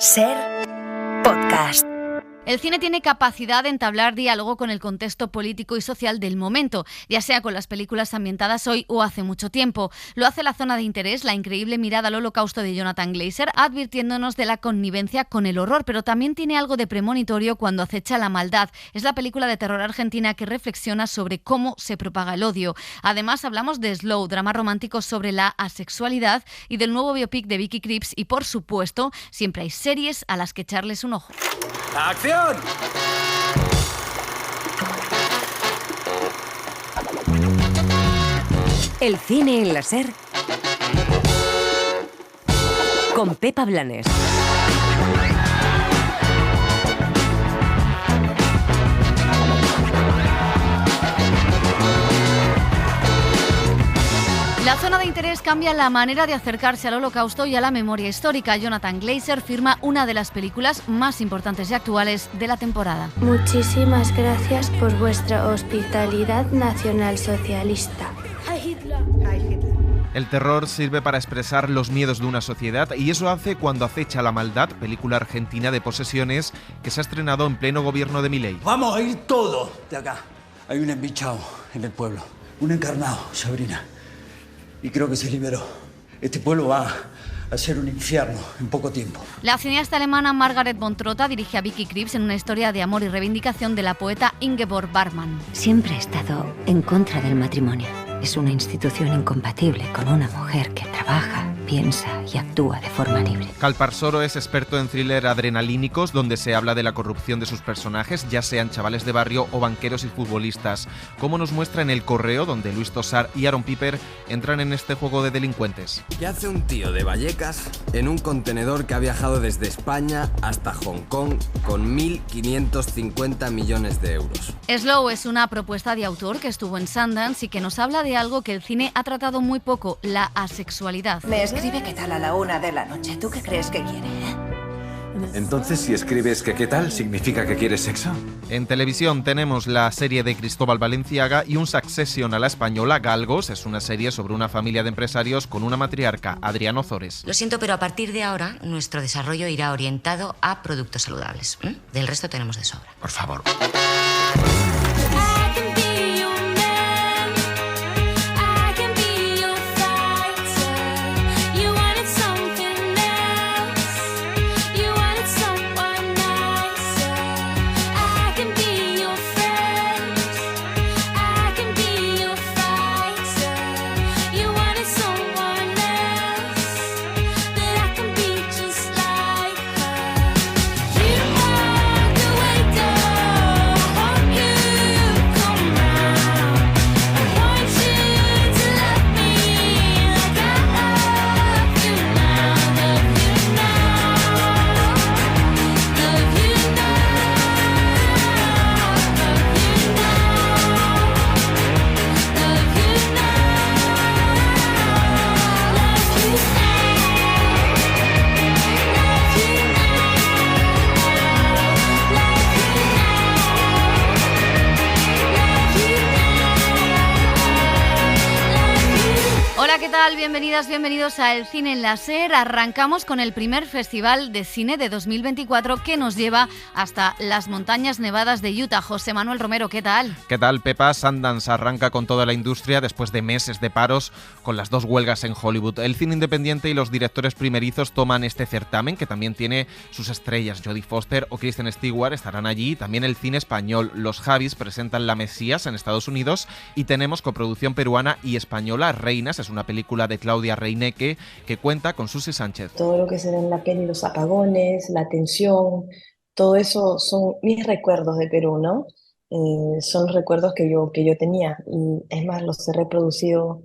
Ser podcast. El cine tiene capacidad de entablar diálogo con el contexto político y social del momento, ya sea con las películas ambientadas hoy o hace mucho tiempo. Lo hace La zona de interés, la increíble mirada al Holocausto de Jonathan Glazer, advirtiéndonos de la connivencia con el horror, pero también tiene algo de premonitorio cuando acecha la maldad. Es la película de terror argentina que reflexiona sobre cómo se propaga el odio. Además, hablamos de Slow, drama romántico sobre la asexualidad, y del nuevo biopic de Vicky Krieps, y por supuesto, siempre hay series a las que echarles un ojo. ¡Acción! El cine en la SER con Pepa Blanes. La zona de interés cambia la manera de acercarse al Holocausto y a la memoria histórica. Jonathan Glazer firma una de las películas más importantes y actuales de la temporada. Muchísimas gracias por vuestra hospitalidad nacionalsocialista. El terror sirve para expresar los miedos de una sociedad, y eso hace Cuando acecha la maldad, película argentina de posesiones que se ha estrenado en pleno gobierno de Milei. Vamos a ir todos de acá. Hay un embichado en el pueblo, un encarnado, Sabrina. Y creo que se liberó. Este pueblo va a ser un infierno en poco tiempo. La cineasta alemana Margaret von Trotta dirige a Vicky Krieps en una historia de amor y reivindicación de la poeta Ingeborg Bachmann. Siempre he estado en contra del matrimonio. Es una institución incompatible con una mujer que trabaja, piensa y actúa de forma libre. Calparsoro es experto en thriller adrenalínicos donde se habla de la corrupción de sus personajes, ya sean chavales de barrio o banqueros y futbolistas, como nos muestra en El Correo, donde Luis Tosar y Aaron Piper entran en este juego de delincuentes. ¿Qué hace un tío de Vallecas en un contenedor que ha viajado desde España hasta Hong Kong con 1.550 millones de euros? Slow es una propuesta de autor que estuvo en Sundance y que nos habla de algo que el cine ha tratado muy poco: la asexualidad. Me escribe qué tal a la 1 de la noche. ¿Tú qué crees que quiere? Entonces, si escribes que qué tal, ¿significa que quieres sexo? En televisión tenemos la serie de Cristóbal Valenciaga y un Succession a la española. Galgos es una serie sobre una familia de empresarios con una matriarca, Adriana Ozores. Lo siento, pero a partir de ahora nuestro desarrollo irá orientado a productos saludables. Del resto tenemos de sobra. Por favor. Hola, ¿qué tal? Bienvenidas, bienvenidos a El Cine en la SER. Arrancamos con el primer festival de cine de 2024 que nos lleva hasta las montañas nevadas de Utah. José Manuel Romero, ¿qué tal? ¿Qué tal, Pepa? Sundance arranca con toda la industria después de meses de paros con las dos huelgas en Hollywood. El cine independiente y los directores primerizos toman este certamen, que también tiene sus estrellas. Jodie Foster o Kristen Stewart estarán allí. También el cine español. Los Javis presentan La Mesías en Estados Unidos y tenemos coproducción peruana y española. Reinas es una película de Claudia Reinecke que cuenta con Susi Sánchez. Todo lo que se ve en la peli, los apagones, la tensión, todo eso son mis recuerdos de Perú, ¿no? Son los recuerdos que yo tenía, y es más, los he reproducido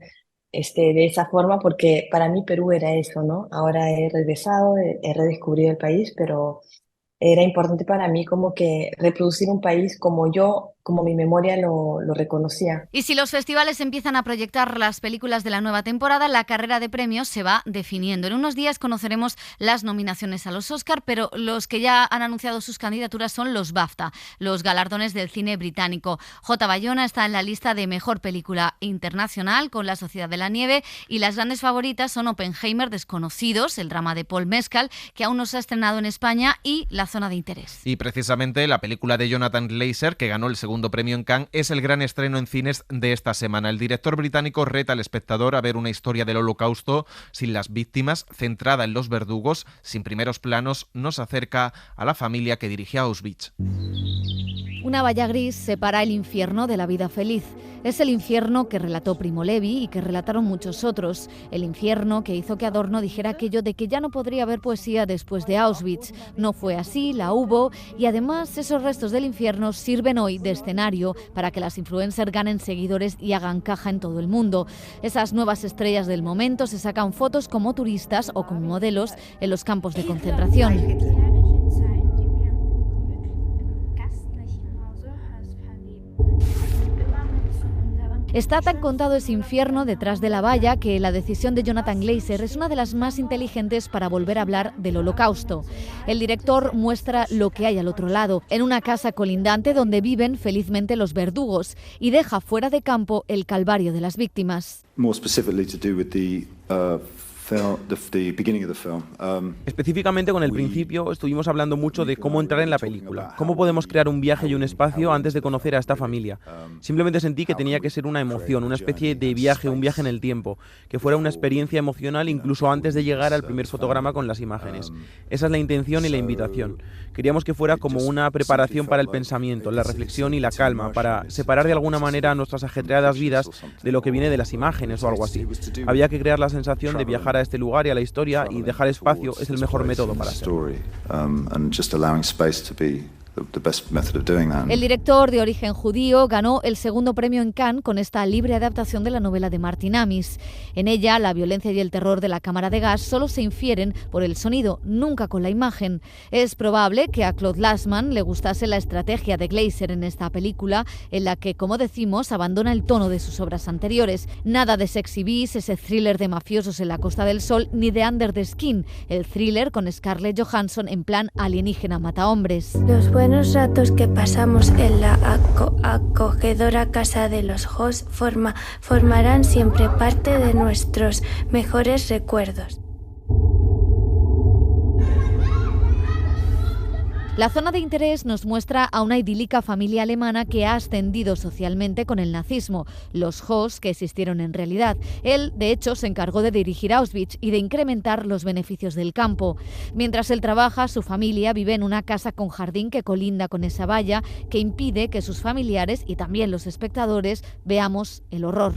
de esa forma porque para mí Perú era eso, ¿no? Ahora he regresado, he redescubrido el país, pero era importante para mí como que reproducir un país como mi memoria lo reconocía. Y si los festivales empiezan a proyectar las películas de la nueva temporada, la carrera de premios se va definiendo. En unos días conoceremos las nominaciones a los Oscar, pero los que ya han anunciado sus candidaturas son los BAFTA, los galardones del cine británico. J. Bayona está en la lista de mejor película internacional con La Sociedad de la Nieve, y las grandes favoritas son Oppenheimer, Desconocidos, el drama de Paul Mescal, que aún no se ha estrenado en España, y La Zona de Interés. Y precisamente la película de Jonathan Glazer, que ganó el segundo premio en Cannes, es el gran estreno en cines de esta semana. El director británico reta al espectador a ver una historia del Holocausto sin las víctimas, centrada en los verdugos, sin primeros planos, nos acerca a la familia que dirige Auschwitz. Una valla gris separa el infierno de la vida feliz. Es el infierno que relató Primo Levi y que relataron muchos otros. El infierno que hizo que Adorno dijera aquello de que ya no podría haber poesía después de Auschwitz. No fue así, la hubo, y además esos restos del infierno sirven hoy de escenario para que las influencers ganen seguidores y hagan caja en todo el mundo. Esas nuevas estrellas del momento se sacan fotos como turistas o como modelos en los campos de concentración. Está tan contado ese infierno detrás de la valla que la decisión de Jonathan Glazer es una de las más inteligentes para volver a hablar del Holocausto. El director muestra lo que hay al otro lado, en una casa colindante donde viven felizmente los verdugos, y deja fuera de campo el calvario de las víctimas. Específicamente con el principio estuvimos hablando mucho de cómo entrar en la película, cómo podemos crear un viaje y un espacio antes de conocer a esta familia. Simplemente sentí que tenía que ser una emoción, una especie de viaje, un viaje en el tiempo, que fuera una experiencia emocional incluso antes de llegar al primer fotograma con las imágenes. Esa es la intención y la invitación. Queríamos que fuera como una preparación para el pensamiento, la reflexión y la calma, para separar de alguna manera nuestras ajetreadas vidas de lo que viene de las imágenes o algo así. Había que crear la sensación de viajar a este lugar y a la historia, y dejar espacio es el mejor método para hacerlo. El director, de origen judío, ganó el segundo premio en Cannes con esta libre adaptación de la novela de Martin Amis. En ella, la violencia y el terror de la cámara de gas solo se infieren por el sonido, nunca con la imagen. Es probable que a Claude Lanzmann le gustase la estrategia de Glazer en esta película, en la que, como decimos, abandona el tono de sus obras anteriores. Nada de Sexy Beast, ese thriller de mafiosos en la Costa del Sol, ni de Under the Skin, el thriller con Scarlett Johansson en plan alienígena matahombres. Los buenos ratos que pasamos en la acogedora casa de los Hoss formarán siempre parte de nuestros mejores recuerdos. La Zona de Interés nos muestra a una idílica familia alemana que ha ascendido socialmente con el nazismo, los Hoss, que existieron en realidad. Él, de hecho, se encargó de dirigir Auschwitz y de incrementar los beneficios del campo. Mientras él trabaja, su familia vive en una casa con jardín que colinda con esa valla que impide que sus familiares y también los espectadores veamos el horror.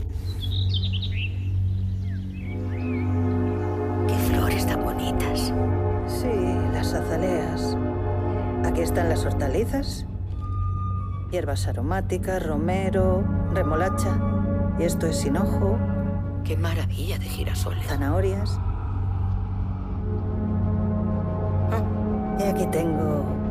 ¡Qué flores tan bonitas! Sí, las azaleas. Aquí están las hortalizas, hierbas aromáticas, romero, remolacha, y esto es hinojo. ¡Qué maravilla de girasoles! Zanahorias. Y aquí tengo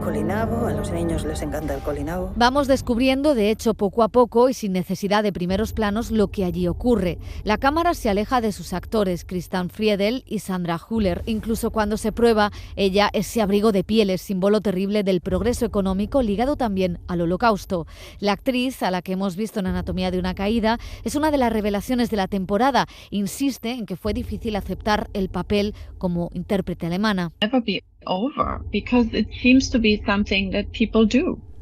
colinabo, a los niños les encanta el colinabo. Vamos descubriendo, de hecho, poco a poco y sin necesidad de primeros planos, lo que allí ocurre. La cámara se aleja de sus actores, Christian Friedel y Sandra Hüller. Incluso cuando se prueba, ella, ese abrigo de pieles, símbolo terrible del progreso económico ligado también al Holocausto. La actriz, a la que hemos visto en Anatomía de una caída, es una de las revelaciones de la temporada. Insiste en que fue difícil aceptar el papel como intérprete alemana.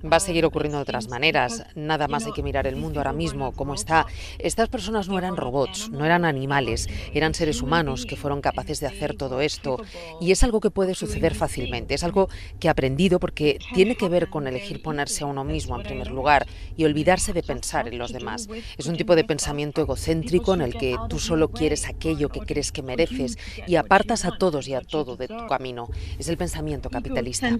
Va a seguir ocurriendo de otras maneras. Nada más hay que mirar el mundo ahora mismo, cómo está. Estas personas no eran robots, no eran animales, eran seres humanos que fueron capaces de hacer todo esto. Y es algo que puede suceder fácilmente, es algo que he aprendido porque tiene que ver con elegir ponerse a uno mismo en primer lugar y olvidarse de pensar en los demás. Es un tipo de pensamiento egocéntrico en el que tú solo quieres aquello que crees que mereces y apartas a todos y a todo de tu camino. Es el pensamiento capitalista.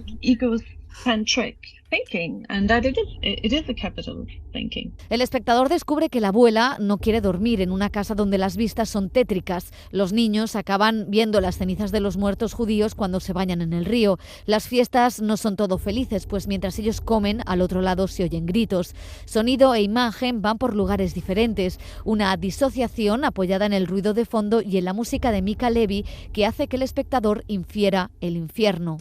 El espectador descubre que la abuela no quiere dormir en una casa donde las vistas son tétricas. Los niños acaban viendo las cenizas de los muertos judíos cuando se bañan en el río. Las fiestas no son todo felices, pues mientras ellos comen, al otro lado se oyen gritos. Sonido e imagen van por lugares diferentes. Una disociación apoyada en el ruido de fondo y en la música de Mika Levi que hace que el espectador infiera el infierno.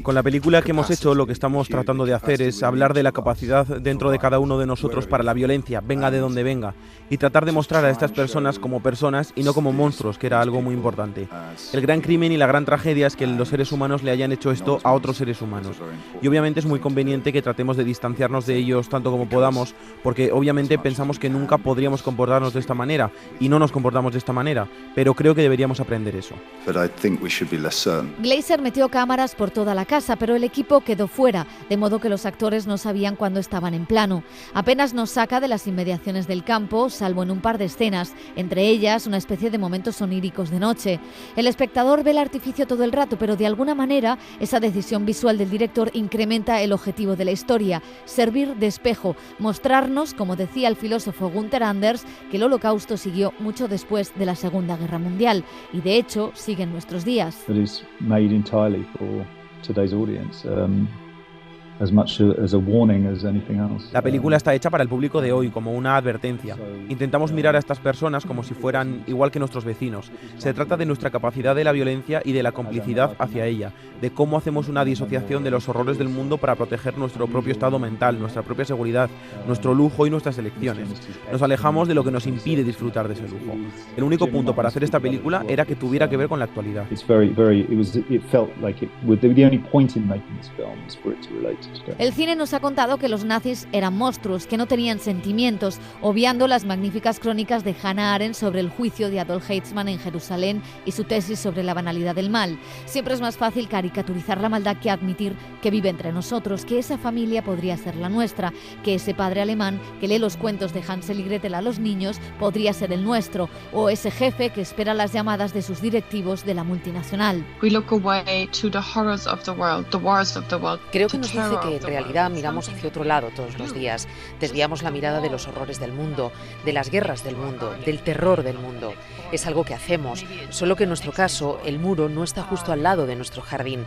Con la película que hemos hecho, lo que estamos tratando de hacer es hablar de la capacidad dentro de cada uno de nosotros para la violencia, venga de donde venga, y tratar de mostrar a estas personas como personas y no como monstruos, que era algo muy importante. El gran crimen y la gran tragedia es que los seres humanos le hayan hecho esto a otros seres humanos. Y obviamente es muy conveniente que tratemos de distanciarnos de ellos tanto como podamos, porque obviamente pensamos que nunca podríamos comportarnos de esta manera, y no nos comportamos de esta manera, pero creo que deberíamos aprender eso. Glazer metió cámaras por toda la casa, pero el equipo quedó fuera, de modo que los actores no sabían cuándo estaban en plano. Apenas nos saca de las inmediaciones del campo, salvo en un par de escenas, entre ellas una especie de momentos oníricos de noche. El espectador ve el artificio todo el rato, pero de alguna manera esa decisión visual del director incrementa el objetivo de la historia, servir de espejo, mostrarnos, como decía el filósofo Gunther Anders, que el Holocausto siguió mucho después de la Segunda Guerra Mundial, y de hecho sigue en nuestros días. La película está hecha para el público de hoy, como una advertencia. Intentamos mirar a estas personas como si fueran igual que nuestros vecinos. Se trata de nuestra capacidad de la violencia y de la complicidad hacia ella, de cómo hacemos una disociación de los horrores del mundo para proteger nuestro propio estado mental, nuestra propia seguridad, nuestro lujo y nuestras elecciones. Nos alejamos de lo que nos impide disfrutar de ese lujo. El único punto para hacer esta película era que tuviera que ver con la actualidad. El cine nos ha contado que los nazis eran monstruos, que no tenían sentimientos, obviando las magníficas crónicas de Hannah Arendt sobre el juicio de Adolf Eichmann en Jerusalén y su tesis sobre la banalidad del mal. Siempre es más fácil caricaturizar la maldad que admitir que vive entre nosotros, que esa familia podría ser la nuestra, que ese padre alemán que lee los cuentos de Hansel y Gretel a los niños podría ser el nuestro, o ese jefe que espera las llamadas de sus directivos de la multinacional. Creo que nos dice que en realidad miramos hacia otro lado todos los días, desviamos la mirada de los horrores del mundo, de las guerras del mundo, del terror del mundo. Es algo que hacemos, solo que en nuestro caso el muro no está justo al lado de nuestro jardín.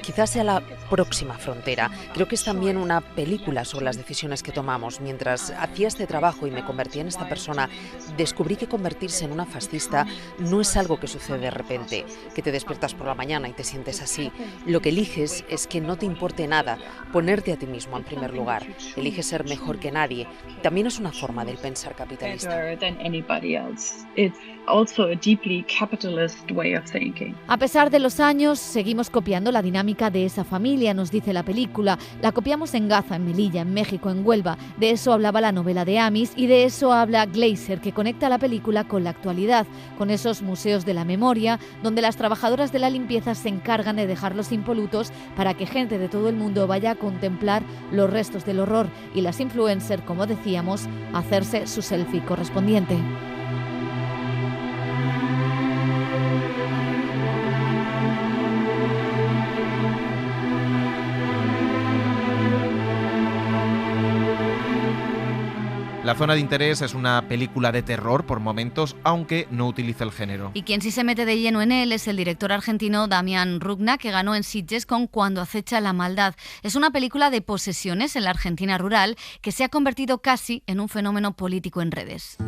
Quizás sea la próxima frontera. Creo que es también una película sobre las decisiones que tomamos. Mientras hacía este trabajo y me convertí en esta persona, descubrí que convertirse en una fascista no es algo que sucede de repente, que te despiertas por la mañana y te sientes así. Lo que eliges es que no te importe nada, ponerte a ti mismo en primer lugar. Eliges ser mejor que nadie. También es una forma del pensar capitalista. A pesar de los años, seguimos copiando la dinámica de esa familia, nos dice la película. La copiamos en Gaza, en Melilla, en México, en Huelva. De eso hablaba la novela de Amis y de eso habla Glazer, que conecta la película con la actualidad, con esos museos de la memoria, donde las trabajadoras de la limpieza se encargan de dejarlos impolutos para que gente de todo el mundo vaya a contemplar los restos del horror y las influencers, como decíamos, hacerse su selfie correspondiente. La zona de interés es una película de terror por momentos, aunque no utiliza el género. Y quien sí se mete de lleno en él es el director argentino Damián Rugna, que ganó en Sitges con Cuando acecha la maldad. Es una película de posesiones en la Argentina rural que se ha convertido casi en un fenómeno político en redes.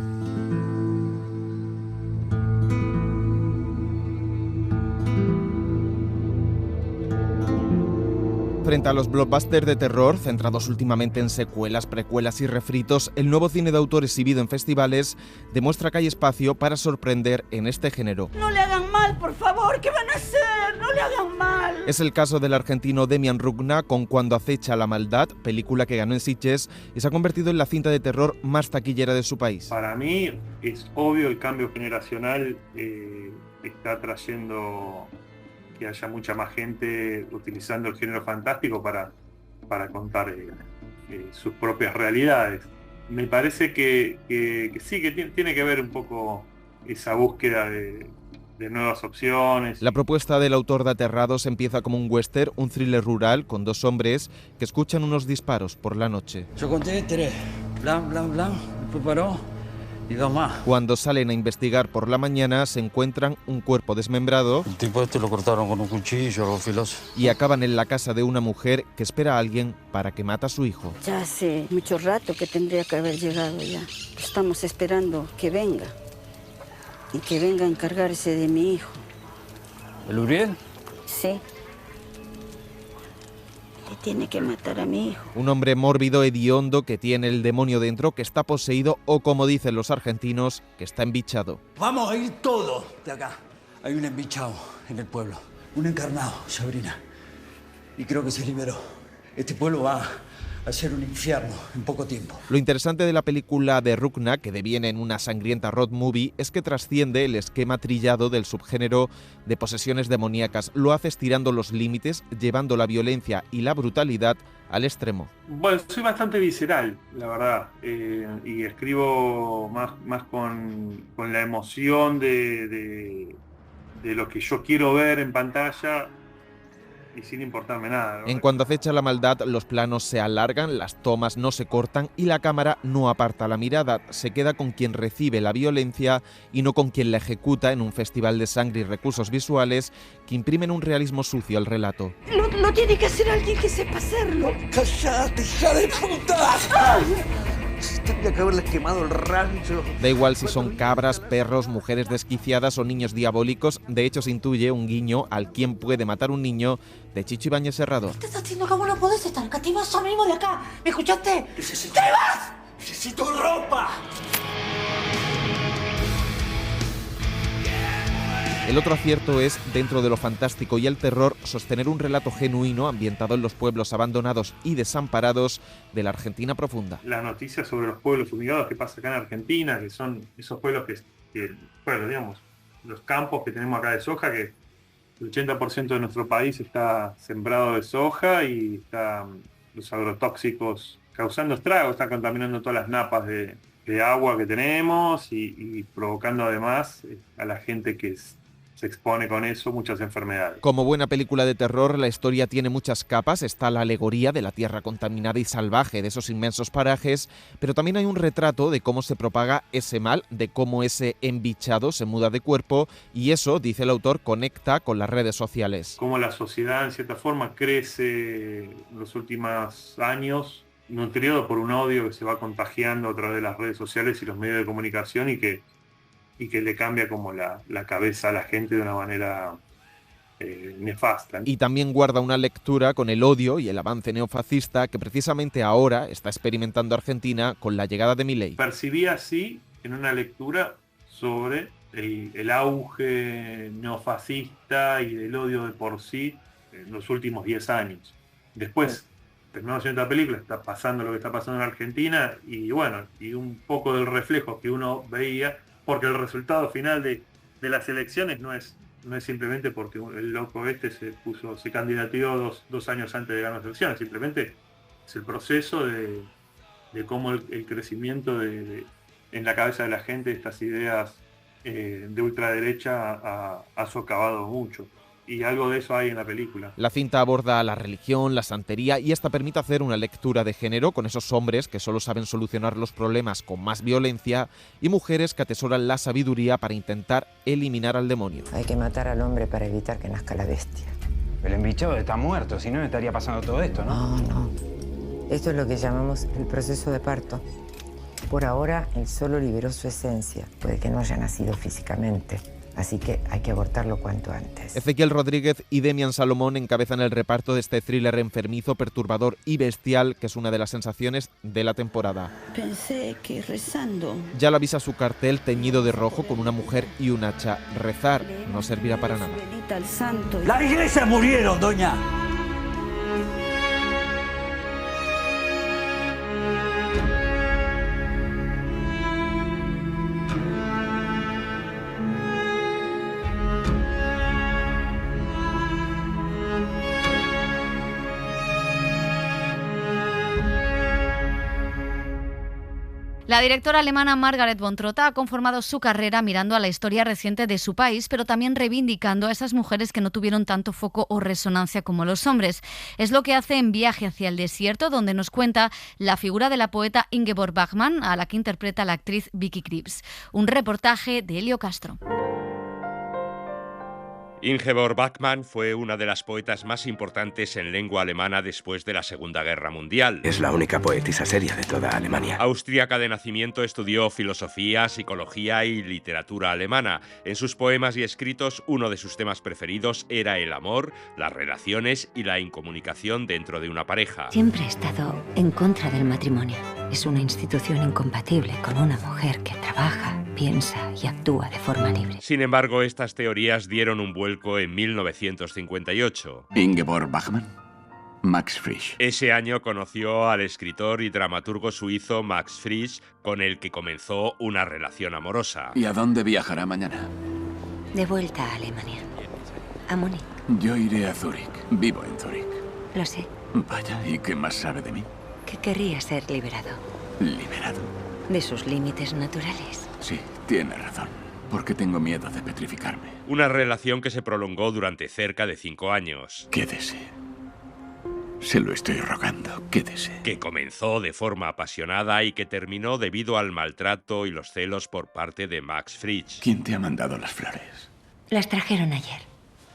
Frente a los blockbusters de terror, centrados últimamente en secuelas, precuelas y refritos, el nuevo cine de autor exhibido en festivales demuestra que hay espacio para sorprender en este género. ¡No le hagan mal, por favor! ¿Qué van a hacer? ¡No le hagan mal! Es el caso del argentino Damián Rugna con Cuando acecha la maldad, película que ganó en Sitges y se ha convertido en la cinta de terror más taquillera de su país. Para mí es obvio el cambio generacional está trayendo que haya mucha más gente utilizando el género fantástico para contar sus propias realidades. Me parece que sí, que tiene que ver un poco esa búsqueda de nuevas opciones. La propuesta del autor de Aterrados empieza como un western, un thriller rural con dos hombres que escuchan unos disparos por la noche. Yo conté 3, blan, blan, blan, después paró y 2 más. Cuando salen a investigar por la mañana se encuentran un cuerpo desmembrado. El tipo este lo cortaron con un cuchillo, algo filoso. Y acaban en la casa de una mujer que espera a alguien para que mate a su hijo. Ya hace mucho rato que tendría que haber llegado ya. Estamos esperando que venga. Y que venga a encargarse de mi hijo. ¿El Uriel? Sí. Y tiene que matar a mi hijo. Un hombre mórbido, hediondo, que tiene el demonio dentro, que está poseído o, como dicen los argentinos, que está embichado. Vamos a ir todos de acá. Hay un embichado en el pueblo. Un encarnado, Sabrina. Y creo que se liberó. Este pueblo va a ser un infierno en poco tiempo. Lo interesante de la película de Rukna, que deviene en una sangrienta road movie, es que trasciende el esquema trillado del subgénero de posesiones demoníacas. Lo hace estirando los límites, llevando la violencia y la brutalidad al extremo. Bueno, soy bastante visceral, la verdad, y escribo más con la emoción de lo que yo quiero ver en pantalla, y sin importarme nada, ¿no? En cuanto acecha la maldad, los planos se alargan, las tomas no se cortan y la cámara no aparta la mirada. Se queda con quien recibe la violencia y no con quien la ejecuta, en un festival de sangre y recursos visuales que imprimen un realismo sucio al relato. Lo tiene que hacer alguien que sepa hacerlo. ¡Cállate, hija de puta! Tendría que haberles quemado el rancho. Da igual si son cabras, perros, mujeres desquiciadas o niños diabólicos. De hecho, se intuye un guiño al quién puede matar un niño de Chicho Ibáñez Serrador. ¿Qué estás haciendo? ¿Cómo no puedes estar? Que te vas ya mismo de acá. ¿Me escuchaste? ¡Te vas! ¡Necesito ropa! El otro acierto es, dentro de lo fantástico y el terror, sostener un relato genuino ambientado en los pueblos abandonados y desamparados de la Argentina profunda. La noticia sobre los pueblos fumigados que pasa acá en Argentina, que son esos pueblos bueno, digamos, los campos que tenemos acá de soja, que el 80% de nuestro país está sembrado de soja y están los agrotóxicos causando estragos, están contaminando todas las napas de agua que tenemos y provocando además a la gente que se expone con eso muchas enfermedades. Como buena película de terror, la historia tiene muchas capas. Está la alegoría de la tierra contaminada y salvaje de esos inmensos parajes, pero también hay un retrato de cómo se propaga ese mal, de cómo ese embichado se muda de cuerpo, y eso, dice el autor, conecta con las redes sociales. Cómo la sociedad, en cierta forma, crece en los últimos años, nutrido por un odio que se va contagiando a través de las redes sociales y los medios de comunicación y que le cambia como la cabeza a la gente de una manera nefasta. Y también guarda una lectura con el odio y el avance neofascista que precisamente ahora está experimentando Argentina con la llegada de Milei. Percibí así en una lectura sobre el auge neofascista y del odio de por sí en los últimos 10 años. Después, terminamos haciendo esta película, está pasando lo que está pasando en Argentina y bueno, y un poco del reflejo que uno veía, porque el resultado final de las elecciones no es simplemente porque el loco se candidateó dos años antes de ganar las elecciones, simplemente es el proceso de cómo el crecimiento en la cabeza de la gente estas ideas de ultraderecha ha socavado mucho. Y algo de eso hay en la película. La cinta aborda la religión, la santería y esta permite hacer una lectura de género con esos hombres que solo saben solucionar los problemas con más violencia y mujeres que atesoran la sabiduría para intentar eliminar al demonio. Hay que matar al hombre para evitar que nazca la bestia. El embichado está muerto, si no, no estaría pasando todo esto, ¿no? No. Esto es lo que llamamos el proceso de parto. Por ahora, él solo liberó su esencia. Puede que no haya nacido físicamente. Así que hay que abortarlo cuanto antes. Ezequiel Rodríguez y Demian Salomón encabezan el reparto de este thriller enfermizo, perturbador y bestial, que es una de las sensaciones de la temporada. Pensé que rezando. Ya lo avisa su cartel teñido de rojo con una mujer y un hacha. Rezar no servirá para nada. ¡La iglesia murieron, doña! La directora alemana Margaret von Trotta ha conformado su carrera mirando a la historia reciente de su país, pero también reivindicando a esas mujeres que no tuvieron tanto foco o resonancia como los hombres. Es lo que hace en Viaje hacia el desierto, donde nos cuenta la figura de la poeta Ingeborg Bachmann, a la que interpreta la actriz Vicky Krieps. Un reportaje de Elio Castro. Ingeborg Bachmann fue una de las poetas más importantes en lengua alemana después de la Segunda Guerra Mundial. Es la única poetisa seria de toda Alemania. Austríaca de nacimiento, estudió filosofía, psicología y literatura alemana. En sus poemas y escritos, uno de sus temas preferidos era el amor, las relaciones y la incomunicación dentro de una pareja. Siempre he estado en contra del matrimonio. Es una institución incompatible con una mujer que trabaja, piensa y actúa de forma libre. Sin embargo, estas teorías dieron un vuelco en 1958. Ingeborg Bachmann, Max Frisch. Ese año conoció al escritor y dramaturgo suizo Max Frisch, con el que comenzó una relación amorosa. ¿Y a dónde viajará mañana? De vuelta a Alemania. A Múnich. Yo iré a Zúrich. Vivo en Zúrich. Lo sé. Vaya, ¿y qué más sabe de mí? Que querría ser liberado. ¿Liberado? De sus límites naturales. Sí, tiene razón. Porque tengo miedo de petrificarme. Una relación que se prolongó durante cerca de 5 años. Quédese. Se lo estoy rogando, quédese. Que comenzó de forma apasionada y que terminó debido al maltrato y los celos por parte de Max Frisch. ¿Quién te ha mandado las flores? Las trajeron ayer,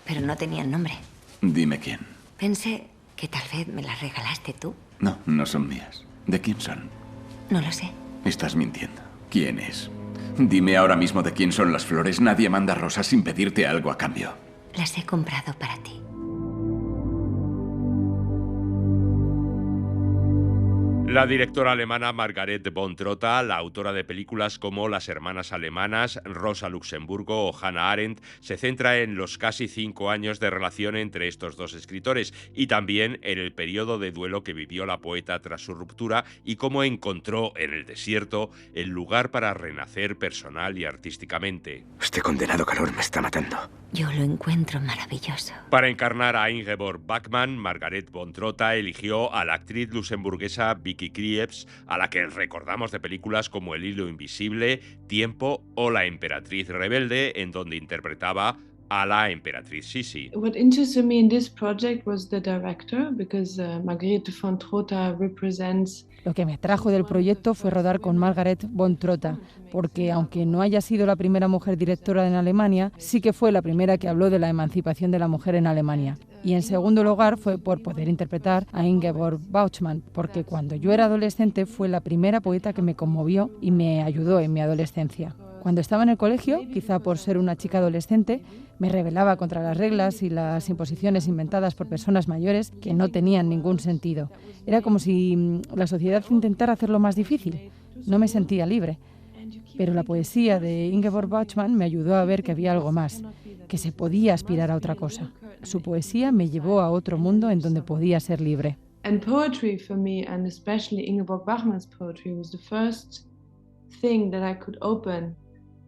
pero no tenían nombre. Dime quién. Pensé que tal vez me las regalaste tú. No, no son mías. ¿De quién son? No lo sé. Estás mintiendo. ¿Quién es? Dime ahora mismo de quién son las flores. Nadie manda rosas sin pedirte algo a cambio. Las he comprado para ti. La directora alemana Margaret von Trotta, la autora de películas como Las hermanas alemanas, Rosa Luxemburgo o Hannah Arendt, se centra en los casi 5 años de relación entre estos dos escritores y también en el periodo de duelo que vivió la poeta tras su ruptura y cómo encontró en el desierto el lugar para renacer personal y artísticamente. Este condenado calor me está matando. Yo lo encuentro maravilloso. Para encarnar a Ingeborg Bachmann, Margaret von Trotta eligió a la actriz luxemburguesa Vicky Krieps, a la que recordamos de películas como El hilo invisible, Tiempo o La emperatriz rebelde, en donde interpretaba a la emperatriz Sisi. What interested me in this project was the director, because Margaret von Trotta represents. Lo que me atrajo del proyecto fue rodar con Margaret von Trotta, porque aunque no haya sido la primera mujer directora en Alemania, sí que fue la primera que habló de la emancipación de la mujer en Alemania. Y en segundo lugar fue por poder interpretar a Ingeborg Bachmann, porque cuando yo era adolescente fue la primera poeta que me conmovió y me ayudó en mi adolescencia. Cuando estaba en el colegio, quizá por ser una chica adolescente, me rebelaba contra las reglas y las imposiciones inventadas por personas mayores que no tenían ningún sentido. Era como si la sociedad intentara hacerlo más difícil. No me sentía libre. Pero la poesía de Ingeborg Bachmann me ayudó a ver que había algo más, que se podía aspirar a otra cosa. Su poesía me llevó a otro mundo en donde podía ser libre. And poetry for me, and especially Ingeborg Bachmann's poetry, was the first thing that I could open.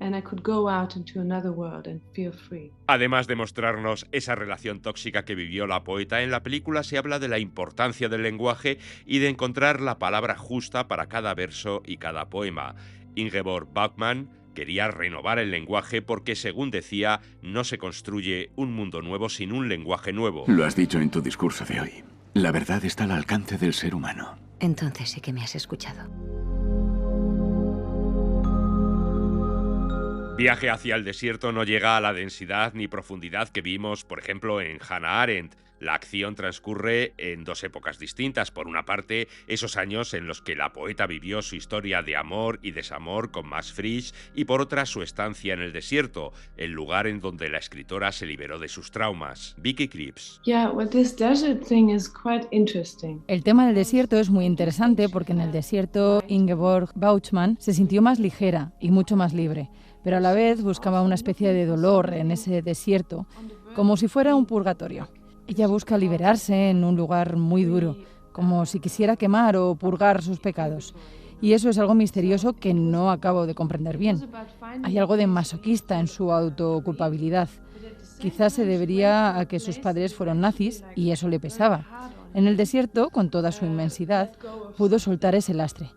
And I could go out into another world and feel free. Además de mostrarnos esa relación tóxica que vivió la poeta, en la película se habla de la importancia del lenguaje y de encontrar la palabra justa para cada verso y cada poema. Ingeborg Bachmann quería renovar el lenguaje porque, según decía, no se construye un mundo nuevo sin un lenguaje nuevo. Lo has dicho en tu discurso de hoy. La verdad está al alcance del ser humano. Entonces sí que me has escuchado. Viaje hacia el desierto no llega a la densidad ni profundidad que vimos, por ejemplo, en Hannah Arendt. La acción transcurre en dos épocas distintas. Por una parte, esos años en los que la poeta vivió su historia de amor y desamor con Max Frisch, y por otra, su estancia en el desierto, el lugar en donde la escritora se liberó de sus traumas. Vicky Krieps. El tema del desierto es muy interesante porque en el desierto Ingeborg Bachmann se sintió más ligera y mucho más libre, pero a la vez buscaba una especie de dolor en ese desierto, como si fuera un purgatorio. Ella busca liberarse en un lugar muy duro, como si quisiera quemar o purgar sus pecados. Y eso es algo misterioso que no acabo de comprender bien. Hay algo de masoquista en su autoculpabilidad. Quizás se debería a que sus padres fueron nazis y eso le pesaba. En el desierto, con toda su inmensidad, pudo soltar ese lastre.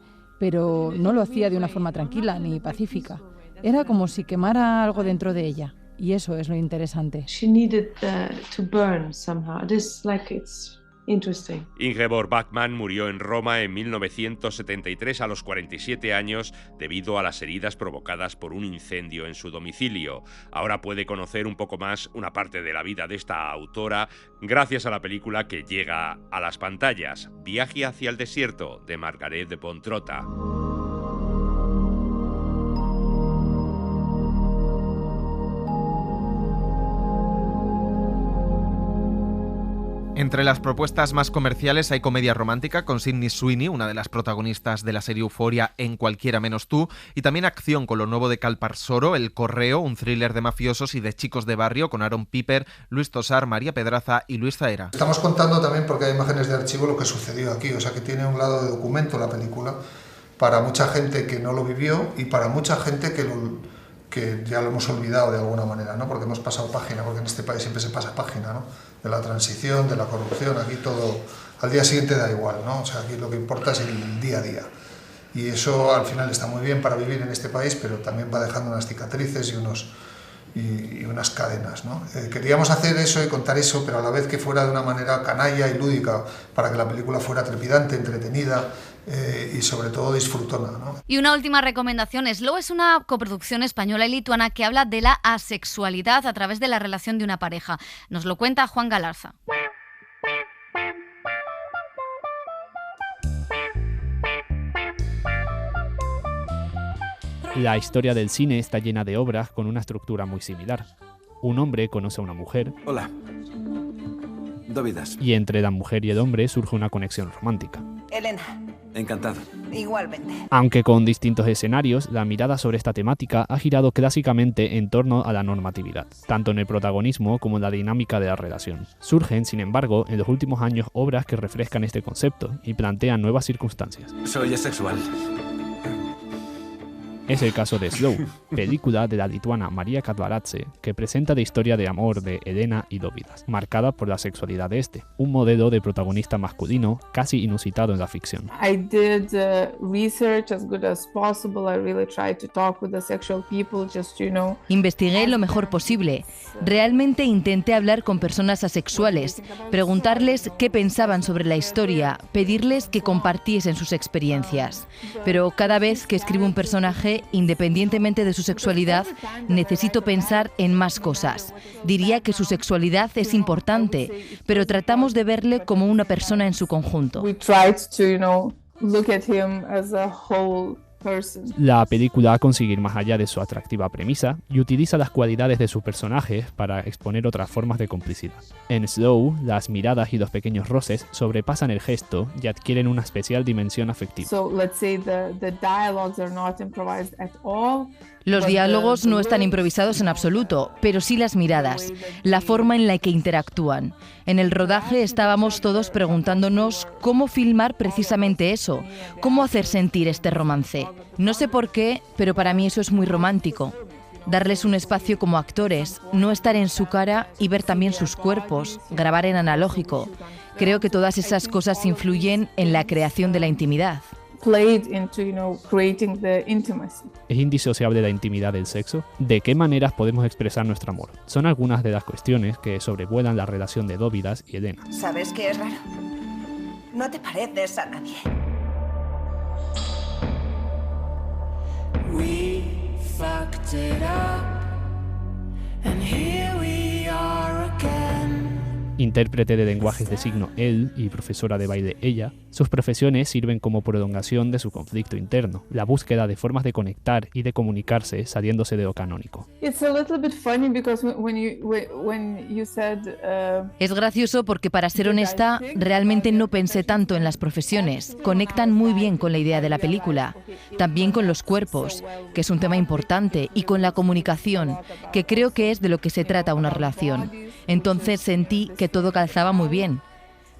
pero no lo hacía de una forma tranquila ni pacífica. Era como si quemara algo dentro de ella, y eso es lo interesante. She needed to burn somehow. It's like it's interesting. Ingeborg Bachmann murió en Roma en 1973 a los 47 años debido a las heridas provocadas por un incendio en su domicilio. Ahora puede conocer un poco más una parte de la vida de esta autora gracias a la película que llega a las pantallas, Viaje hacia el desierto, de Margaret von Trotta. Entre las propuestas más comerciales hay comedia romántica con Sydney Sweeney, una de las protagonistas de la serie Euphoria en Cualquiera menos tú, y también acción con lo nuevo de Calparsoro, El Correo, un thriller de mafiosos y de chicos de barrio con Aaron Piper, Luis Tosar, María Pedraza y Luis Zaera. Estamos contando también, porque hay imágenes de archivo, lo que sucedió aquí, o sea que tiene un lado de documento la película para mucha gente que no lo vivió y para mucha gente que ya lo hemos olvidado de alguna manera, ¿no? Porque hemos pasado página, porque en este país siempre se pasa página, ¿no? De la transición, de la corrupción, aquí todo al día siguiente da igual, ¿no? O sea, aquí lo que importa es el día a día. Y eso al final está muy bien para vivir en este país, pero también va dejando unas cicatrices y unas cadenas, ¿no? Queríamos hacer eso y contar eso, pero a la vez que fuera de una manera canalla y lúdica, para que la película fuera trepidante, entretenida, y sobre todo disfrutona, ¿no? Y una última recomendación. Slow es una coproducción española y lituana que habla de la asexualidad a través de la relación de una pareja. Nos lo cuenta Juan Galarza. La historia del cine está llena de obras con una estructura muy similar. Un hombre conoce a una mujer. Hola. Dóvidas. Y entre la mujer y el hombre surge una conexión romántica. Elena. Encantado. Igualmente. Aunque con distintos escenarios, la mirada sobre esta temática ha girado clásicamente en torno a la normatividad, tanto en el protagonismo como en la dinámica de la relación. Surgen, sin embargo, en los últimos años obras que refrescan este concepto y plantean nuevas circunstancias. Soy asexual. Es el caso de Slow, película de la lituana María Katvaradze, que presenta la historia de amor de Elena y Dóvidas, marcada por la sexualidad de este, un modelo de protagonista masculino casi inusitado en la ficción. I did research as good as possible. I really tried to talk with the sexual people, just, you know. Investigué lo mejor posible. Realmente intenté hablar con personas asexuales, preguntarles qué pensaban sobre la historia, pedirles que compartiesen sus experiencias. Pero cada vez que escribo un personaje, independientemente de su sexualidad, necesito pensar en más cosas. Diría que su sexualidad es importante, pero tratamos de verle como una persona en su conjunto. We tried to, you know, look at him as a whole person. La película consigue ir más allá de su atractiva premisa y utiliza las cualidades de sus personajes para exponer otras formas de complicidad. En Slow, las miradas y los pequeños roces sobrepasan el gesto y adquieren una especial dimensión afectiva. So let's say the dialogues are not improvised at all. Los diálogos no están improvisados en absoluto, pero sí las miradas, la forma en la que interactúan. En el rodaje estábamos todos preguntándonos cómo filmar precisamente eso, cómo hacer sentir este romance. No sé por qué, pero para mí eso es muy romántico. Darles un espacio como actores, no estar en su cara y ver también sus cuerpos, grabar en analógico. Creo que todas esas cosas influyen en la creación de la intimidad. Played into, you know, creating the intimacy. ¿Es indisociable la intimidad del sexo? ¿De qué maneras podemos expresar nuestro amor? Son algunas de las cuestiones que sobrevuelan la relación de Dóvidas y Elena. ¿Sabes qué es raro? No te pareces a nadie. We fucked it up, and here we are again. Intérprete de lenguajes de signo él y profesora de baile ella, sus profesiones sirven como prolongación de su conflicto interno, la búsqueda de formas de conectar y de comunicarse saliéndose de lo canónico. It's a little bit funny because when you said Es gracioso porque, para ser honesta, realmente no pensé tanto en las profesiones. Conectan muy bien con la idea de la película, también con los cuerpos, que es un tema importante, y con la comunicación, que creo que es de lo que se trata una relación. Entonces sentí que todo calzaba muy bien.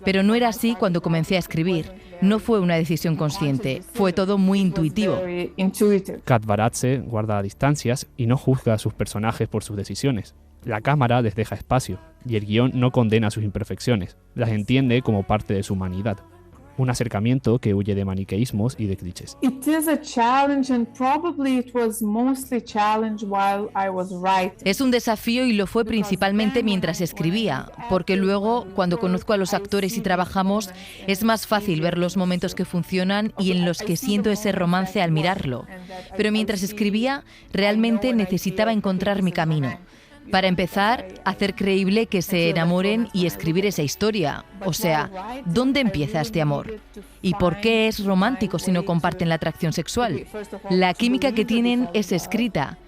Pero no era así cuando comencé a escribir. No fue una decisión consciente, fue todo muy intuitivo. Katvaradze guarda distancias y no juzga a sus personajes por sus decisiones. La cámara les deja espacio y el guión no condena sus imperfecciones, las entiende como parte de su humanidad. un acercamiento que huye de maniqueísmos y de clichés. Es un desafío y lo fue principalmente mientras escribía, porque luego, cuando conozco a los actores y trabajamos, es más fácil ver los momentos que funcionan y en los que siento ese romance al mirarlo. Pero mientras escribía, realmente necesitaba encontrar mi camino. Para empezar, hacer creíble que se enamoren y escribir esa historia. O sea, ¿dónde empieza este amor? ¿Y por qué es romántico si no comparten la atracción sexual? La química que tienen es escrita,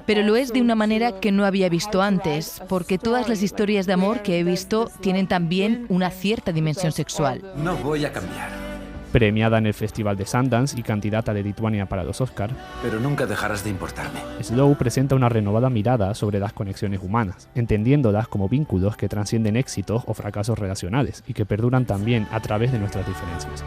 pero lo es de una manera que no había visto antes, porque todas las historias de amor que he visto tienen también una cierta dimensión sexual. No voy a cambiar. Premiada en el Festival de Sundance y candidata de Lituania para los Oscar, pero nunca dejarás de importarme. Slow presenta una renovada mirada sobre las conexiones humanas, entendiéndolas como vínculos que trascienden éxitos o fracasos relacionales y que perduran también a través de nuestras diferencias.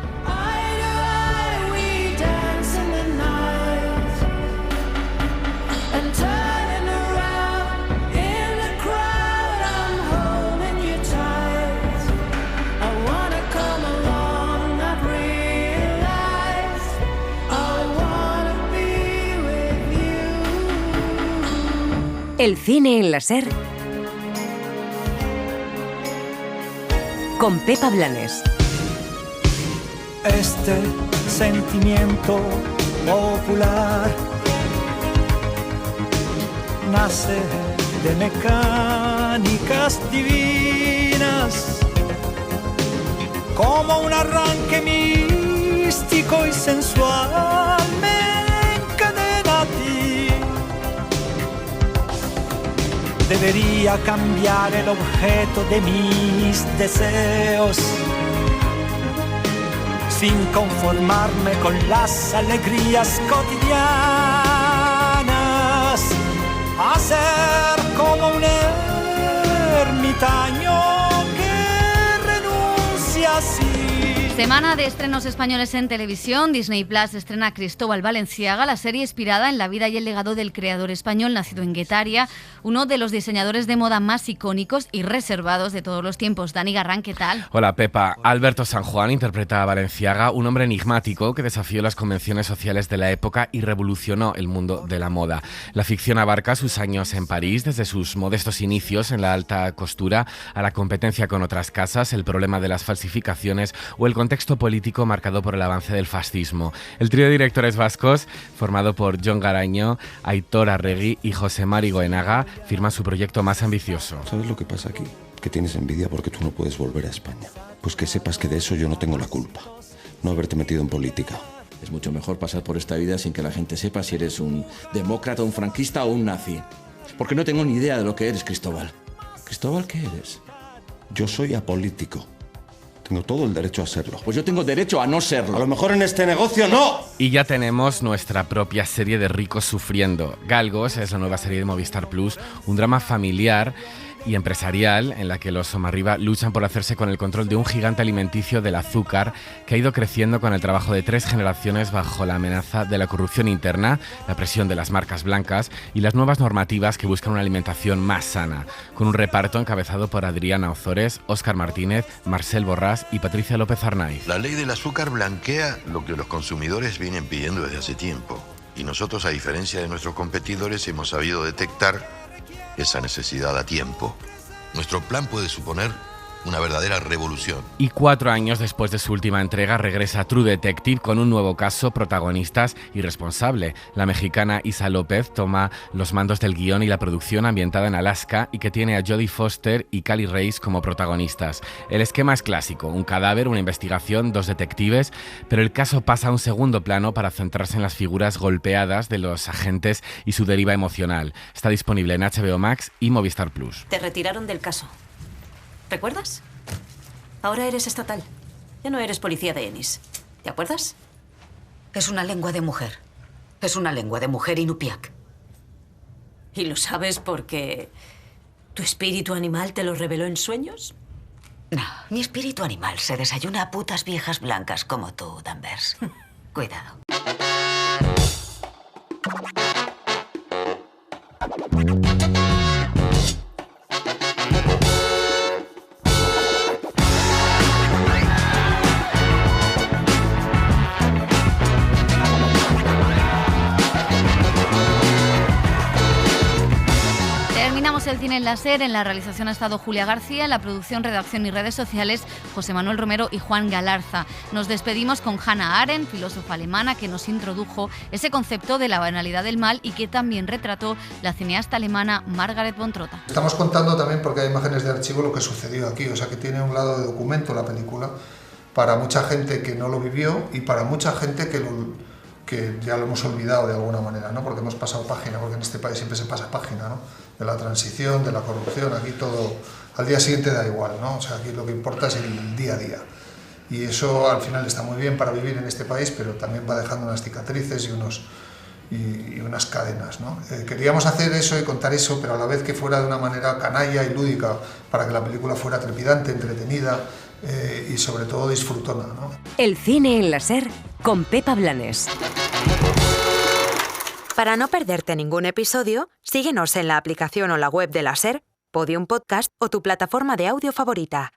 El cine en la SER con Pepa Blanes. Este sentimiento popular nace de mecánicas divinas, como un arranque místico y sensual me encadena a ti. Debería cambiar el objeto de mis deseos, sin conformarme con las alegrías cotidianas, hacer como un ermitaño que renuncia así. Semana de estrenos españoles en televisión. Disney Plus estrena Cristóbal Valenciaga, la serie inspirada en la vida y el legado del creador español nacido en Guetaria, uno de los diseñadores de moda más icónicos y reservados de todos los tiempos. Dani Garrán, ¿qué tal? Hola Pepa. Alberto San Juan interpreta a Valenciaga, un hombre enigmático que desafió las convenciones sociales de la época y revolucionó el mundo de la moda. La ficción abarca sus años en París, desde sus modestos inicios en la alta costura a la competencia con otras casas, el problema de las falsificaciones o el contexto político marcado por el avance del fascismo. El trío de directores vascos, formado por Jon Garaño, Aitor Arregui y José Mari Goenaga, firma su proyecto más ambicioso. ¿Sabes lo que pasa aquí? Que tienes envidia porque tú no puedes volver a España. Pues que sepas que de eso yo no tengo la culpa. No haberte metido en política. Es mucho mejor pasar por esta vida sin que la gente sepa si eres un demócrata, un franquista o un nazi. Porque no tengo ni idea de lo que eres, Cristóbal. ¿Cristóbal qué eres? Yo soy apolítico. Tengo todo el derecho a serlo. Pues yo tengo derecho a no serlo. A lo mejor en este negocio no. Y ya tenemos nuestra propia serie de ricos sufriendo. Galgos es la nueva serie de Movistar Plus, un drama familiar y empresarial en la que los Somarriba luchan por hacerse con el control de un gigante alimenticio del azúcar que ha ido creciendo con el trabajo de 3 generaciones bajo la amenaza de la corrupción interna, la presión de las marcas blancas y las nuevas normativas que buscan una alimentación más sana, con un reparto encabezado por Adriana Ozores, Óscar Martínez, Marcel Borrás y Patricia López Arnaiz. La ley del azúcar blanquea lo que los consumidores vienen pidiendo desde hace tiempo y nosotros, a diferencia de nuestros competidores, hemos sabido detectar esa necesidad a tiempo. Nuestro plan puede suponer una verdadera revolución. Y 4 años después de su última entrega regresa True Detective con un nuevo caso, protagonistas y responsable. La mexicana Isa López toma los mandos del guión y la producción, ambientada en Alaska y que tiene a Jodie Foster y Cally Reis como protagonistas. El esquema es clásico, un cadáver, una investigación, 2 detectives, pero el caso pasa a un segundo plano para centrarse en las figuras golpeadas de los agentes y su deriva emocional. Está disponible en HBO Max y Movistar Plus. Te retiraron del caso. ¿Recuerdas? Ahora eres estatal. Ya no eres policía de Ennis. ¿Te acuerdas? Es una lengua de mujer. Es una lengua de mujer inupiaq. ¿Y lo sabes porque tu espíritu animal te lo reveló en sueños? No, mi espíritu animal se desayuna a putas viejas blancas como tú, Danvers. Cuidado. Terminamos el cine en la SER. En la realización ha estado Julia García, en la producción, redacción y redes sociales José Manuel Romero y Juan Galarza. Nos despedimos con Hannah Arendt, filósofa alemana que nos introdujo ese concepto de la banalidad del mal y que también retrató la cineasta alemana Margaret von Trotta. Estamos contando también, porque hay imágenes de archivo, lo que sucedió aquí, o sea que tiene un lado de documento la película para mucha gente que no lo vivió y para mucha gente que ya lo hemos olvidado de alguna manera, ¿no? Porque hemos pasado página, porque en este país siempre se pasa página, ¿no? De la transición, de la corrupción, aquí todo al día siguiente da igual, ¿no? O sea, aquí lo que importa es el día a día. Y eso al final está muy bien para vivir en este país, pero también va dejando unas cicatrices y unas cadenas, ¿no? Queríamos hacer eso y contar eso, pero a la vez que fuera de una manera canalla y lúdica, para que la película fuera trepidante, entretenida y sobre todo disfrutona, ¿no? El cine en la SER con Pepa Blanes. Para no perderte ningún episodio, síguenos en la aplicación o la web de la SER, Podium Podcast o tu plataforma de audio favorita.